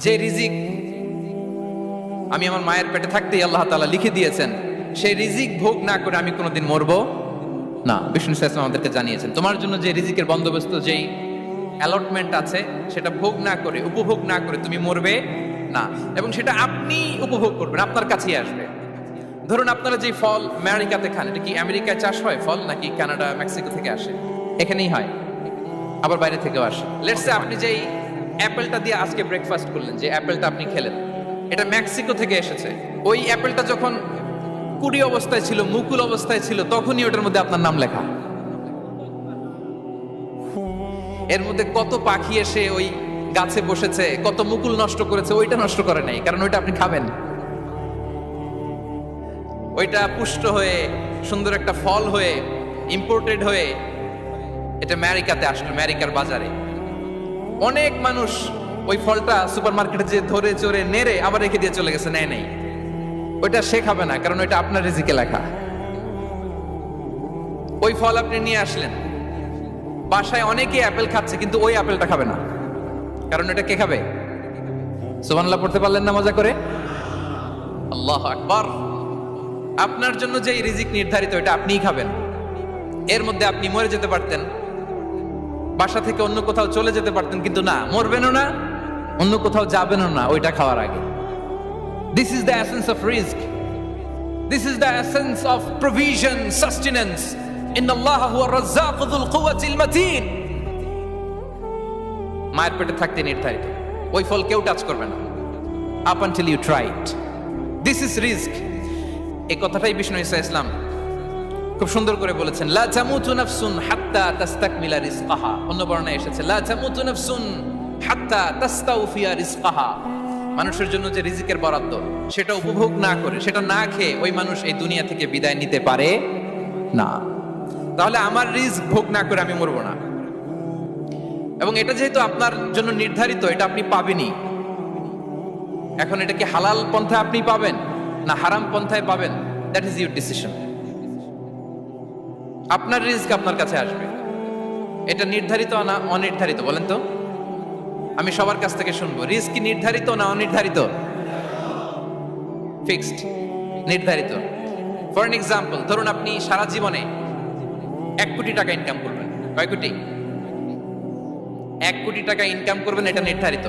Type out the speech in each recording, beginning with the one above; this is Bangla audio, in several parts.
যে রিজিক আমি আমার মায়ের পেটে থাকতেই আল্লাহ তাআলা লিখে দিয়েছেন, সেই রিজিক ভোগ না করে আমি কোনোদিন মরবো না। বিষ্ণু ইসলাম আমাদেরকে জানিয়েছেন, তোমার জন্য যে রিজিকের বন্দোবস্ত, যেই অ্যালটমেন্ট আছে, সেটা ভোগ না করে, উপভোগ না করে তুমি মরবে না, এবং সেটা আপনি উপভোগ করবেন, আপনার কাছেই আসবে। ধরুন আপনারা যে ফল আমেরিকাতে খান, এটা কি আমেরিকায় চাষ হয় ফল, নাকি কানাডা মেক্সিকো থেকে আসে? এখানেই হয়, আবার বাইরে থেকেও আসে। লেটস সে আপনি যেই অ্যাপেলটা দিয়ে আজকে ব্রেকফাস্ট করলেন, যে অ্যাপেলটা আপনি খেলেন, এটা মেক্সিকো থেকে এসেছে। ওই অ্যাপেলটা যখন কুড়ি অবস্থায় ছিল, মুকুল অবস্থায় ছিল, তখনই ওটার মধ্যে আপনার নাম লেখা। এর মধ্যে কত পাখি এসে ওই গাছে বসেছে, কত মুকুল নষ্ট করেছে, ওইটা নষ্ট করে নাই, কারণ ওইটা আপনি খাবেন। ওইটা পুষ্ট হয়ে সুন্দর একটা ফল হয়ে ইম্পোর্টেড হয়ে এটা আমেরিকাতে আসলো, আমেরিকার বাজারে। অনেক মানুষ ওই ফলটা সুপার মার্কেটে যে ধরে চড়ে নেড়ে আবার রেখে দিয়ে চলে গেছে, নেয় নেই। ওইটা সে খাবে না, কারণ ওইটা আপনার রিজিকে লেখা। ওই ফল আপনি নিয়ে আসলেন, বাসায় অনেকে অ্যাপেল খাচ্ছে, কিন্তু ওই অ্যাপেলটা খাবে না, কারণ এটা কে খাবে? সুবহানাল্লাহ পড়তে পারলেন না মজা করে? আল্লাহু আকবার। আপনার জন্য যে রিজিক নির্ধারিত, এটা আপনিই খাবেন। এর মধ্যে আপনি মরে যেতে পারতেন, বাসা থেকে অন্য কোথাও চলে যেতে পারতেন, কিন্তু না, মরবেনও না, অন্য কোথাও যাবেনও না ওইটা খাওয়ার আগে। This is the essence of rizq. This is the essence of provision, sustenance. Inna Allah huwa ar-razzaq dhul quwwati al-matin. মায়ের পেটে থাকতে নির্ধারিত, ওই ফল কেউ টাচ করবে না up until you try it. This is rizq. এই কথাটাই বিষ্ণু ঈসা ইসলাম খুব সুন্দর করে বলেছেন, লা তামুতু নাফসুন হাত্তা তাস্তাকমিলা রিজকাহা। অন্য বর্ণনায় এসেছে, লা তামুতু নাফসুন হাত্তা তাস্তাউফিয়া রিজকাহা। মানুষের জন্য যে রিজিকের বরাদ্দ, সেটা উপভোগ না করে, সেটা না খেয়ে ওই মানুষ এই দুনিয়া থেকে বিদায় নিতে পারে না। তাহলে আমার রিজিক ভোগ না করে আমি মরবো না, এবং এটা যেহেতু আপনার জন্য নির্ধারিত, এটা আপনি পাবেনই। এখন এটা কি হালাল পন্থায় আপনি পাবেন না হারাম পন্থায় পাবেন, দ্যাট ইজ ইউর ডিসিশন। আপনার রিজিক আপনার কাছে আসবে। এটা নির্ধারিত না অনির্ধারিত, বলেন তো? আমি সবার কাছ থেকে শুনবো, রিস্ক কি নির্ধারিত না অনির্ধারিত? ফিক্সড, নির্ধারিত। ফর এন এক্সাম্পল, ধরুন আপনি সারা জীবনে 1 কোটি টাকা ইনকাম করবেন। কয় কোটি? 1 কোটি টাকা ইনকাম করবেন, এটা নির্ধারিত,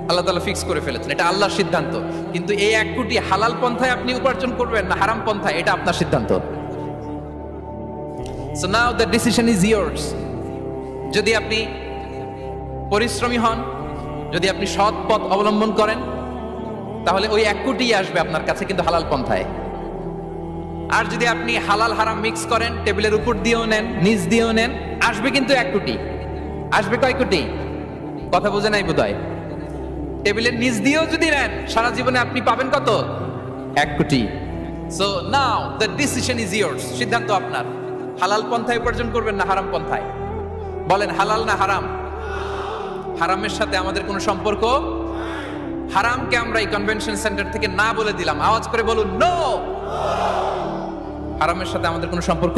আল্লাহ তাআলা ফিক্স করে ফেলেছেন, এটা আল্লাহর সিদ্ধান্ত। কিন্তু এই 1 কোটি হালাল পন্থায় আপনি উপার্জন করবেন না হারাম পন্থায়, এটা আপনার সিদ্ধান্ত। So now the decision is yours. যদি আপনি পরিশ্রমী হন, যদি আপনি সৎ পথ অবলম্বন করেন, তাহলে ওই 1 কোটি আসবে আপনার কাছে, কিন্তু হালাল পন্থায়। আর যদি আপনি হালাল হারাম মিক্স করেন, টেবিলের উপর দিয়েও নেন, নিচ দিয়েও নেন, আসবে কিন্তু 1 কোটি। আসবে কয় কোটি? কথা বোঝে নাই বোধহয়। টেবিলের নিচ দিয়েও যদি নেন, সারা জীবনে আপনি পাবেন কত? 1 কোটি। So now the decision is yours. সিদ্ধান্ত আপনার। হালাল পন্থায় উপার্জন করবেন না হারাম পন্থায়? বলেন, হালাল না হারাম? হারামের সাথে আমাদের কোনো সম্পর্ক? হারামকে আমরা এই কনভেনশন সেন্টার থেকে না বলে দিলাম, আওয়াজ করে বলুন নো। হারামের সাথে আমাদের কোনো সম্পর্ক?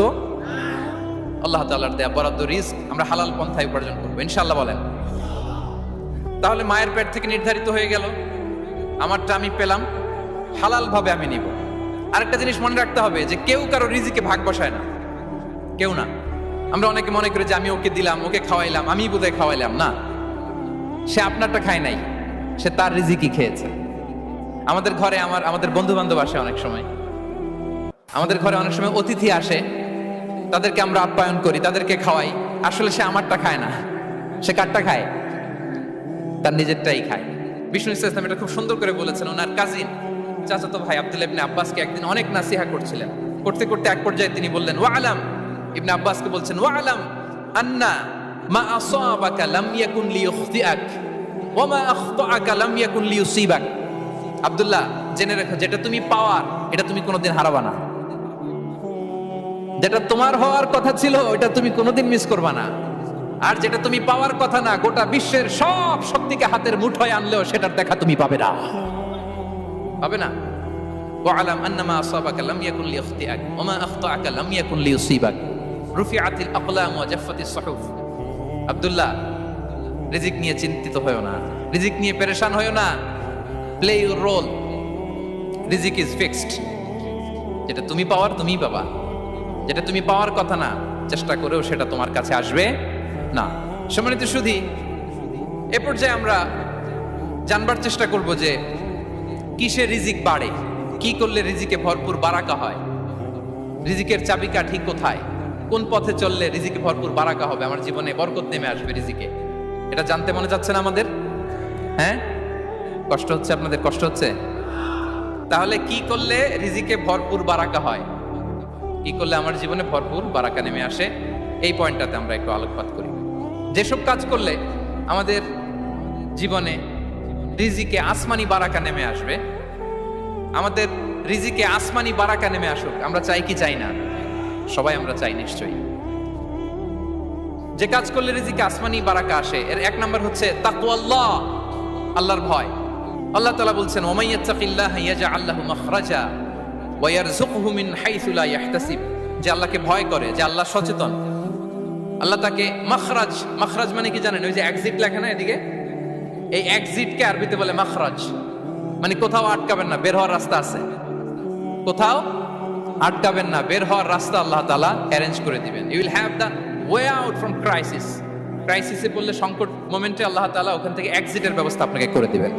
আল্লাহ তাআলার দেয়া বরাদ্দ রিস্ক আমরা হালাল পন্থায় উপার্জন করবো ইনশাআল্লাহ, বলেন। তাহলে মায়ের পেট থেকে নির্ধারিত হয়ে গেল, আমারটা আমি পেলাম, হালাল ভাবে আমি নিব। আরেকটা জিনিস মনে রাখতে হবে, যে কেউ কারো রিজিকে ভাগ বসায় না, কেউ না। আমরা অনেকে মনে করি যে আমি ওকে দিলাম, ওকে খাওয়াইলাম, আমি বোধহয় খাওয়াইলাম। না, সে আপনারটা খায় নাই, সে তার রিজিকই খেয়েছে। আমাদের ঘরে আমাদের বন্ধু বান্ধব আসে অনেক সময়, আমাদের ঘরে অনেক সময় অতিথি আসে, তাদেরকে আমরা আপ্যায়ন করি, তাদেরকে খাওয়াই। আসলে সে আমারটা খায় না, সে কারটা খায়? তার নিজেরটাই খায়। বিষ্ণু ইসলাম এটা খুব সুন্দর করে বলেছেন। ওনার কাজিন চাচাতো ভাই আব্দুল্লাহ ইবনে আব্বাসকে একদিন অনেক নাসিহা করছিলেন, করতে করতে এক পর্যায়ে তিনি বললেন, ওয়ালাম, ইবনে আব্বাসকে বলছেন, ওয়ালাম আন্না মা আসাবাকা লাম ইয়াকুন লিইখতিআক ওয়া মা আখতাআকা লাম ইয়াকুন লিইউসিবাক। আব্দুল্লাহ, জেনে রাখো, যেটা তুমি পাওয়ার, এটা তুমি কোনোদিন হারাবা না। যেটা তোমার হওয়ার কথা ছিল, ওটা তুমি কোনোদিন মিস করবা না। আর যেটা তুমি পাওয়ার কথা না, গোটা বিশ্বের সব শক্তিকে হাতের মুঠোয় আনলেও সেটার দেখা তুমি পাবে না, পাবে না। ওয়ালাম আন্না মা আসাবাকা লাম ইয়াকুন লিইখতিআক ওয়া মা আখতাআকা লাম ইয়াকুন লিইউসিবাক। রুফিআতিল আকলাম ওয়া জাফফাতিস সুহুফ। আব্দুল্লাহ, রিজিক নিয়ে চিন্তিত হয়ো না। রিজিক নিয়ে পেরেশান হয়েও না, প্লে ইউর রোল। রিজিক ইজ ফিক্সড, যেটা তুমি পাওয়ার তুমিই পাবা, যেটা তুমি পাওয়ার কথা না চেষ্টা করেও সেটা তোমার কাছে আসবে না। সম্মানিত শুধু এ পর্যায়ে আমরা জানবার চেষ্টা করব যে কিসে রিজিক বাড়ে, কি করলে রিজিকে ভরপুর বারাকা হয়, রিজিকের চাবিকাঠি কোথায়, কোন পথে চললে রিজিকে ভরপুর বারাকা হবে, আমার জীবনে বরকত নেমে আসবে রিজিকে। এটা জানতে মনে যাচ্ছে না আমাদের? হ্যাঁ, কষ্ট হচ্ছে আপনাদের? কষ্ট হচ্ছে? তাহলে কি করলে রিজিকে ভরপুর বারাকা হয়, কি করলে আমার জীবনে ভরপুর বারাকা নেমে আসে, এই পয়েন্টটাতে আমরা একটু আলোকপাত করি। যেসব কাজ করলে আমাদের জীবনে রিজিকে আসমানি বারাকা নেমে আসবে, আমাদের রিজিকে আসমানি বারাকা নেমে আসুক, আমরা চাই কি চাই না? সবাই আমরা চাই নিশ্চয়ই। যে কাজ করলে রিজিকে আসমানি বারাকা আসে, এর এক নাম্বার হচ্ছে তাকওয়াল্লাহ, আল্লাহর ভয়। আল্লাহ তাআলা বলছেন, ওমাই ইয়াত্তাকিল্লাহা ইয়াজআল লাহু মাখরাজা ওয়া ইয়ারযুকহু মিন হাইসু লা ইয়াহতাসিব। যে আল্লাহকে ভয় করে, যে আল্লাহ সচেতন, আল্লাহ তাকে মাখরাজ, মাখরাজ মানে কি জানেন? ওই যে এক্সিট লেখা না এদিকে, এই এক্সিটকে আরবিতে বলে মাখরাজ, মানে কোথাও আটকাবেন না, বের হওয়ার রাস্তা আছে, কোথাও আটকাবেন না, বের হওয়ার রাস্তা আল্লাহ তাআলা অ্যারেঞ্জ করে দিবেন। You will have the way out from crisis. ক্রাইসিসে পড়লে, সংকট মোমেন্টে আল্লাহ তাআলা ওখান থেকে এক্সিটের ব্যবস্থা আপনাকে করে দিবেন।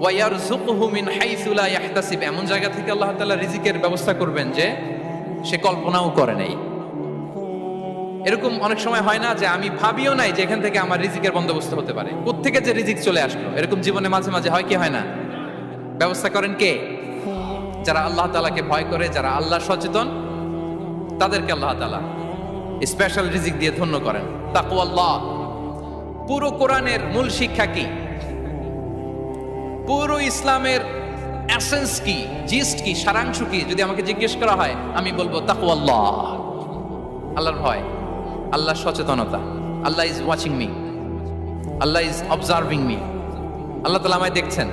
ওয়া ইয়ারযুকহু মিন হাইসু লা ইয়াহতাসিব, এমন জায়গা থেকে আল্লাহ তাআলা রিজিকের ব্যবস্থা করবেন যে সে কল্পনাও করে নাই। এরকম অনেক সময় হয় না যে আমি ভাবিও নাই যে এখান থেকে আমার রিজিকের বন্দোবস্ত হতে পারে, কোত্থেকে যে রিজিক চলে আসলো। এরকম জীবনে মাঝে মাঝে হয় কি হয় না? ব্যবস্থা করেন কে? যারা আল্লাহ তাআলাকে ভয় করে, যারা আল্লাহ সচেতন, তাদেরকে আল্লাহ তাআলা স্পেশাল রিজিক দিয়ে ধন্য করেন। তাকওয়াল্লাহ। পুরো কোরআনের মূল শিক্ষা কি? পুরো ইসলামের এসেন্স কি, জিস্ট কি, সারাংশ কি যদি আমাকে জিজ্ঞেস করা হয়, আমি বলবো তাকওয়াল্লাহ, আল্লাহর ভয়, আল্লাহর সচেতনতা। Allah is watching me, Allah is observing me. Allah তাআলা আমায় দেখছেন,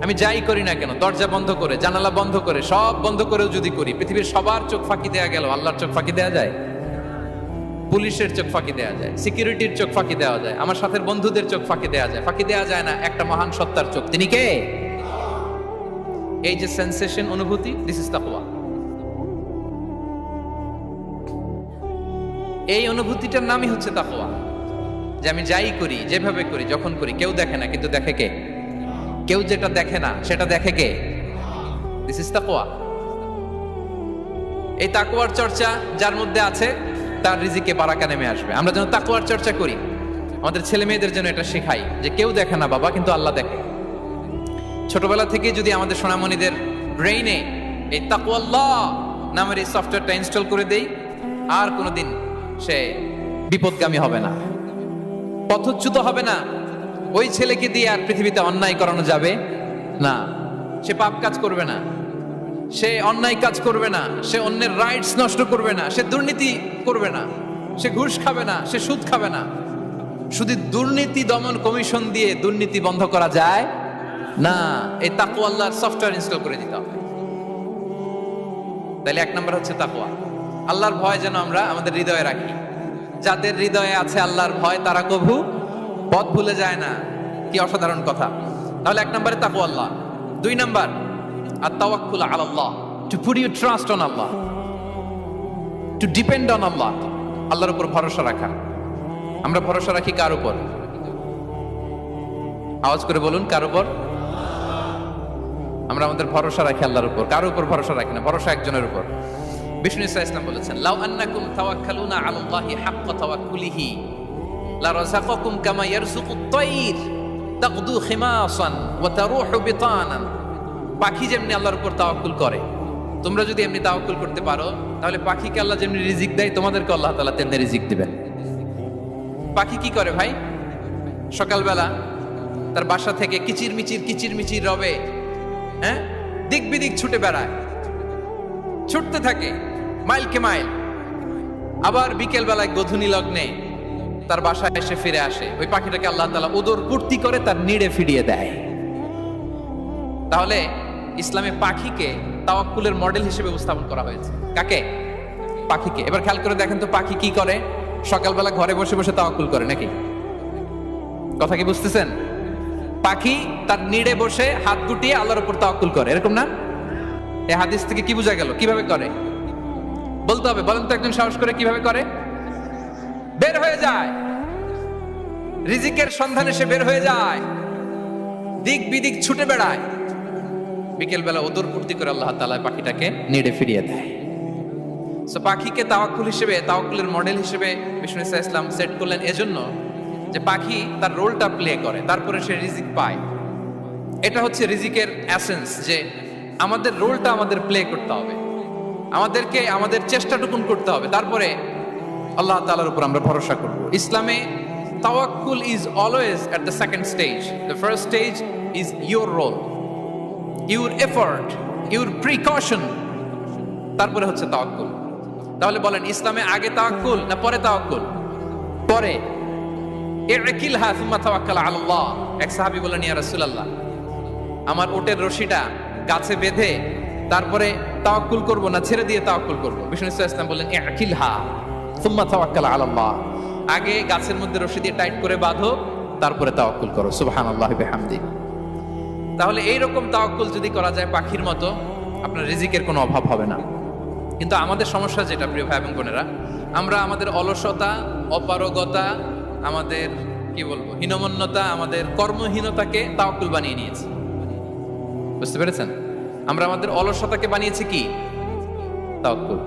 আমি যাই করি না কেন, দরজা বন্ধ করে, জানালা বন্ধ করে, সব বন্ধ করেও যদি করি, পৃথিবীর সবার চোখ ফাঁকি দেয়া গেল, আল্লাহর চোখ ফাঁকি দেয়া যায়? পুলিশের চোখ ফাঁকি দেয়া যায়, সিকিউরিটির চোখ ফাঁকি দেওয়া যায়, আমার সাথে বন্ধুদের চোখ ফাঁকি দেয়া যায়, ফাঁকি দেয়া যায় না একটা মহান সত্তার চোখ। তিনি কে? এই যে সেন্সেশন, অনুভূতি, দিস ইজ তাকওয়া। এই অনুভূতিটার নামই হচ্ছে তাকওয়া, যে আমি যাই করি, যেভাবে করি, যখন করি, কেউ দেখে না কিন্তু দেখে কে? কেউ যেটা দেখে না সেটা দেখে কে? দিস ইজ তাকওয়া। এই তাকওয়ার চর্চা যার মধ্যে আছে, তার রিজিকে বারাকা নেমে আসবে। আমরা যেন তাকওয়ার চর্চা করি, আমাদের ছেলে মেয়েদের জন্য এটা শেখাই যে কেউ দেখে না বাবা, কিন্তু আল্লাহ দেখে। ছোটবেলা থেকে যদি আমাদের সোনামণিদের ব্রেইনে এই তাকওয়াল্লাহ নামের এই সফটওয়্যারটা ইনস্টল করে দেই, আর কোনোদিন সে বিপদগামী হবে না, পথচ্যুত হবে না। ওই ছেলেকে দিয়ে আর পৃথিবীতে অন্যায় করানো যাবে না, সে পাপ কাজ করবে না, সে অন্যায় কাজ করবে না, সে অন্যের রাইটস নষ্ট করবে না, সে দুর্নীতি করবে না, সে ঘুষ খাবে না, সে সুদ খাবে না। শুধু দুর্নীতি দমন কমিশন দিয়ে দুর্নীতি বন্ধ করা যায় না, এই তাকওয়া আল্লাহর সফটওয়্যার ইনস্টল করে দিতে হবে। তাহলে এক নম্বর হচ্ছে তাকওয়া, আল্লাহর ভয় যেন আমরা আমাদের হৃদয়ে রাখি। যাদের হৃদয়ে আছে আল্লাহর ভয়, তারা কভু পথ ভুলে যায় না। কি অসাধারণ কথা! তাহলে এক নম্বরে তাকওয়া আল্লাহ। দুই নাম্বার আত-তাওয়াক্কুল আলাল্লাহ, to put your trust on Allah, to depend on Allah. আল্লাহর উপর ভরসা রাখা। আমরা ভরসা রাখি কার উপর? আওয়াজ করে বলুন, কার উপর? আমরা আমাদের ভরসা রাখি আল্লাহর উপর, কার উপর ভরসা রাখি না, ভরসা একজনের উপর। বিষ্ণু ইসলাম বলেছেন, লাউ আন্নাকুম তাওয়াক্কালুনা আলাল্লাহি হাক্কা তাওয়াক্কুলিহি লা রাযাকাকুম কামা ইয়ারযুকুত তায়র তাকদু খিমাসান ওয়া তারুহু বিতানান। পাখি যেমনি আল্লাহর উপর তাওয়াক্কুল করে, তোমরা যদি এমনি তাওয়াক্কুল করতে পারো, তাহলে পাখিকে আল্লাহ যেমনি রিজিক দেয়, তোমাদেরকে আল্লাহ তাআলা তেমনি রিজিক দিবেন। পাখি কি করে ভাই? সকালবেলা তার বাসা থেকে কিচিরমিচির রবে, হ্যাঁ, দিক বিদিক ছুটে বেড়ায়, ছুটতে থাকে মাইলকে মাইল। আবার বিকেল বেলায় গধূলি লগ্নে তার বাসায় এসে ফিরে আসে। ওই পাখিটাকে আল্লাহ তাআলা উদর পূর্তি করে তার নিড়ে ফিরিয়ে দেয়। তাহলে ইসলামে পাখিকে তাওয়াক্কুলের মডেল হিসেবে উপস্থাপন করা হয়েছে। কাকে? পাখিকে। এবার খেয়াল করে দেখেন তো, পাখি কি করে? সকালবেলা ঘরে বসে বসে তাওয়াক্কুল করে নাকি? কথা কি বুঝতেছেন? পাখি তার নিড়ে বসে হাত গুটিয়ে আল্লাহর উপর তাওয়াক্কুল করে, এরকম না? এই হাদিস থেকে কি বোঝা গেল? কিভাবে করে বলতে হবে, বলেন তো একজন সাহস করে কিভাবে করে? বের হয়ে যায়, রিজিকের সন্ধানে সে বের হয়ে যায়, দিক বিদিক ছুটে বেড়ায়, বিকেল বেলা ওদর পূর্তি করে আল্লাহ তাআলা পাখিটাকে নিড়ে ফিরিয়ে দেয়। সো পাখিকে তাওয়াক্কুল হিসেবে, তাওয়াক্কুলের মডেল হিসেবে বিষ্ণু ইসা ইসলাম সেট করলেন এজন্য যে পাখি তার রোলটা প্লে করে, তারপরে সে রিজিক পায়। এটা হচ্ছে রিজিকের এসেন্স, যে আমাদের রোলটা আমাদের প্লে করতে হবে, আমাদেরকে আমাদের চেষ্টাটুকুন করতে হবে, তারপরে আল্লাহ তাআলার উপর আমরা ভরসা করব। ইসলামে তাওয়াক্কুল is always at the second stage. The first stage is your role, your effort, your precaution, তারপরে হচ্ছে তাওয়াক্কুল। তাহলে বলেন, ইসলামে আগে তাওয়াক্কুল না পরে তাওয়াক্কুল? পরে। ইকিলহা সুম্মা তাওয়াক্কাল আলাল্লাহ। এক সাহাবী বললেন, ইয়া রাসূলুল্লাহ, আমার উটের রশিটা গাছে বেঁধে তারপরে তাওয়াক্কুল করব না ছেড়ে দিয়ে তাওয়াক্কুল করব? বিষ্ণু ইসলাম বললেন, ইকিলহা সুম্মা তাওয়াক্কাল আলাল্লাহ। আগে গাছের মধ্যে রশি দিয়ে টাইট করে বাঁধো, তারপরে তাওয়াক্কুল করো। সুবহানাল্লাহি বিহামদিহি। তাহলে এইরকম তাওয়াক্কুল যদি করা যায় পাখির মতো, আপনার রিজিকের কোনো অভাব হবে না। কিন্তু আমাদের সমস্যা যেটা, প্রিয় ভাই এবং বোনেরা, আমরা আমাদের অলসতা, অপারগতা, আমাদের কি বলবো হীনমন্যতা, আমাদের কর্মহীনতাকে তাওয়াক্কুল বানিয়ে নিয়েছি। বুঝতে পেরেছেন? আমরা আমাদের অলসতাকে বানিয়েছি কি? তাওয়াক্কুল।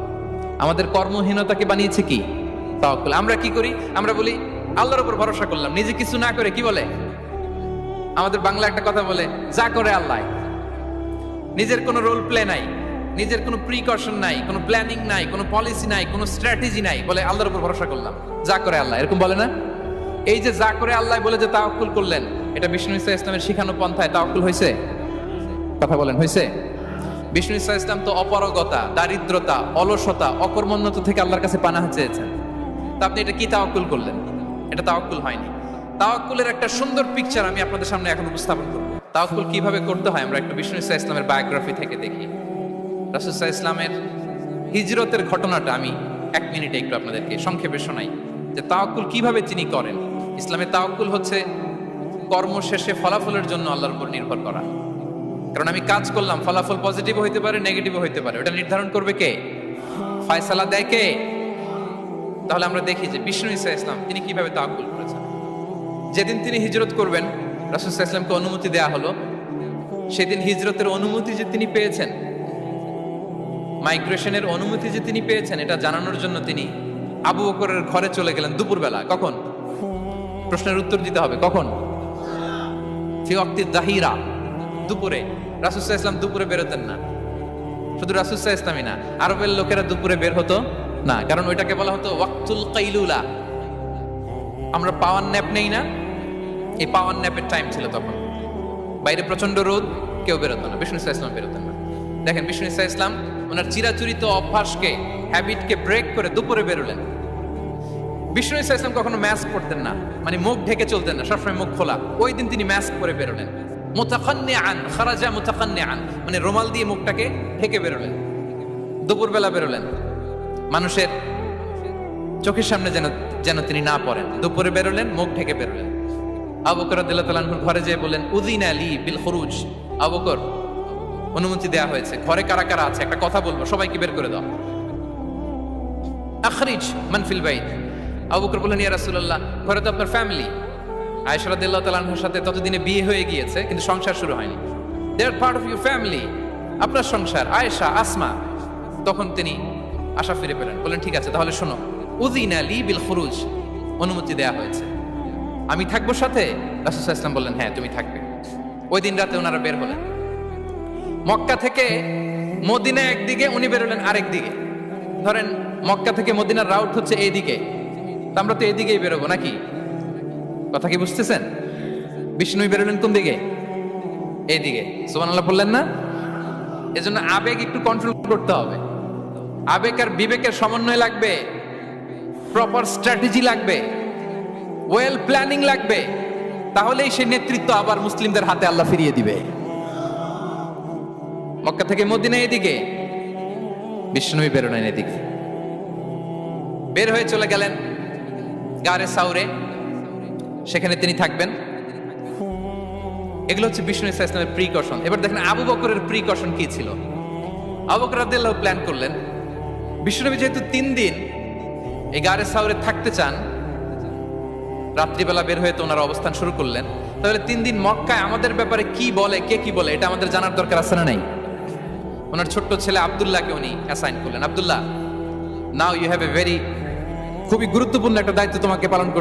আমাদের কর্মহীনতাকে বানিয়েছি কি? তাওয়াক্কুল। আমরা কি করি? আমরা বলি আল্লাহর উপর ভরসা করলাম, নিজে কিছু না করে। কি বলে আমাদের বাংলা একটা কথা বলে, যা করে আল্লাহ। নিজের কোনো রোল প্লে নাই, নিজের কোনো প্রিকশন নাই, কোনো প্ল্যানিং নাই, কোনো পলিসি নাই, কোনো স্ট্র্যাটেজি নাই, বলে আল্লাহর উপর ভরসা করলাম, যা করে আল্লাহ। এরকম বলে না? এই যে যা করে আল্লাহ বলে যে তাওয়াক্কুল করলেন, এটা বিষ্ণু ইসা ইসলামের শিখানো পন্থায় তাওয়াক্কুল হয়েছে? কথা বলেন, হয়েছে? বিষ্ণু ইসা ইসলাম তো অপারগতা, দারিদ্রতা, অলসতা, অকর্মণ্যতা থেকে আল্লাহর কাছে পানাহ চেয়েছেন। তা আপনি এটা কি তাওয়াক্কুল করলেন? এটা তাওয়াক্কুল হয়নি। তাওয়াক্কুলের একটা সুন্দর পিকচার আমি আপনাদের সামনে এখন উপস্থাপন করব। তাওয়াক্কুল কিভাবে করতে হয় আমরা একটু বিষ্ণু ইসা ইসলামের বায়োগ্রাফি থেকে দেখি। রাসূল সাল্লাল্লাহু আলাইহি ইসলামের হিজরতের ঘটনাটা আমি 1 মিনিটে একটু আপনাদেরকে সংক্ষেপে শোনাই, যে তাওয়াক্কুল কিভাবে তিনি করেন। ইসলামে তাওয়াক্কুল হচ্ছে কর্ম শেষে ফলাফলের জন্য আল্লাহর উপর নির্ভর করা। কারণ আমি কাজ করলাম, ফলাফল পজিটিভ হইতে পারে, নেগেটিভ হইতে পারে, ওটা নির্ধারণ করবে কে? ফয়সালা দেয় কে? তাহলে আমরা দেখি যে বিষ্ণু ইসা ইসলাম তিনি কিভাবে তাওয়াক্কুল করেছেন। যেদিন তিনি হিজরত করবেন, রাসূল সাল্লাল্লাহু আলাইহি ওয়াসাল্লামকে অনুমতি দেয়া হলো, সেদিন হিজরতের অনুমতি যে তিনি পেয়েছেন, মাইগ্রেশনের অনুমতি যে তিনি পেয়েছেন, এটা জানানোর জন্য তিনি আবু বকরের ঘরে চলে গেলেন দুপুরবেলা। কখন? প্রশ্নের উত্তর দিতে হবে, কখন? ফি ওয়াক্তি যাহিরা, দুপুরে। রাসূল সাল্লাল্লাহু আলাইহি ওয়াসাল্লাম দুপুরে বেরোতেন না। শুধু রাসূল সাল্লাল্লাহু আলাইহি ওয়াসাল্লামই না, আরবের লোকেরা দুপুরে বের হতো না, কারণ ওইটাকে বলা হতো ওয়াক্তুল কাইলুলা। আমরা পাওয়ার ন্যাপ নেই না, এই পাওয়ার ন্যাপের টাইম ছিল তখন। বাইরে প্রচন্ড রোদ, কেউ বেরোতো না, বিষ্ণু ইসা ইসলাম বেরোতেন না। দেখেন বিষ্ণু ইসা ইসলাম ওনার চিরাচরিত অভ্যাসকে, হ্যাবিটকে ব্রেক করে দুপুরে বেরোলেন। বিষ্ণু ইসা ইসলাম কখনো মাস্ক পরতেন না, মানে মুখ ঢেকে চলতেন না, সবসময় মুখ খোলা। ওই দিন তিনি মাস্ক পরে বেরোলেন। মুতাকান্নিআন, খারাজা মুতাকান্নিআন, মানে রুমাল দিয়ে মুখটাকে ঢেকে বেরোলেন। দুপুরবেলা বেরোলেন, মানুষের চোখের সামনে যেন তিনি না পড়েন। দুপুরে বেরোলেন, মুখ ঢেকে বেরোলেন। আবু বকর রাদিয়াল্লাহু তাআলা আনহুর ঘরে যেয়ে বললেন, উযিনা লি বিল খুরুজ। আবু বকর, অনুমতি দেয়া হয়েছে, ঘরে কারা কারা আছে একটা কথা বলবো, সবাইকে বের করে দাও। আখরিজ মান ফিল বাইত। আবু বকর বললেন, ইয়া রাসূলুল্লাহ, ঘরে তো আপনার ফ্যামিলি। আয়েশা রাদিয়াল্লাহু তাআলা আনহার সাথে ততদিনে বিয়ে হয়ে গিয়েছে, কিন্তু সংসার শুরু হয়নি। দে আর পার্ট অফ ইউর ফ্যামিলি, আপনার সংসার, আয়েশা, আসমা। তখন তিনি আশা ফিরে পেলেন, বললেন, ঠিক আছে, তাহলে শোনো, উযিনা লি বিল খুরুজ, অনুমতি দেয়া হয়েছে, আমি থাকবো সাথে? রাসূল সাল্লাল্লাহু আলাইহি ওয়াসাল্লাম বললেন, হ্যাঁ তুমি থাকবে। ওই দিন রাতে ওনারা বের হলেন। মক্কা থেকে মদিনা একদিকে, উনি বেরোলেন আরেক দিকে। ধরেন মক্কা থেকে মদিনার রাউট হচ্ছে এইদিকে, তা আমরা তো এদিকেই বেরোবো নাকি? কথা কি বুঝতেছেন? বিষ্ণু বেরোলেন কোন দিকে? এইদিকে। সুবহানাল্লাহ বললেন না? এজন্য আবেগ একটু কন্ট্রোল করতে হবে। আবেগ আর বিবেকের সমন্বয় লাগবে, প্রপার স্ট্র্যাটেজি লাগবে, ওয়েল প্ল্যানিং লাগবে, তাহলেই সেই নেতৃত্ব আবার মুসলিমদের হাতে আল্লাহ ফিরিয়ে দিবে। মক্কা থেকে মদিনা এদিকে, বিষ্ণু বেরোলেন এদিকে। বের হয়ে চলে গেলেন গারে সাউরে। সেখানে তিনি থাকবেন। এগুলো হচ্ছে বিষ্ণু ইসলামের প্রিকশন। এবার দেখেন আবু বকরের প্রিকশন কি ছিল। আবু বকর রাদিয়াল্লাহু প্ল্যান করলেন, বিশ্বনবী যেহেতু 3 দিন এই গারে সাউরে থাকতে চান, রাত্রিবেলা বের হয়ে তো ওনারা অবস্থান শুরু করলেন, তাহলে 3 দিন মক্কায় আমাদের ব্যাপারে কি বলে, কে কি বলে, এটা আমাদের জানার দরকার আছে না নাই? ওনার ছোট্ট ছেলে আব্দুল্লাহকে উনি অ্যাসাইন করলেন, Abdullah, now you have a খুবই গুরুত্বপূর্ণ একটা দায়িত্ব তোমাকে পালন করতে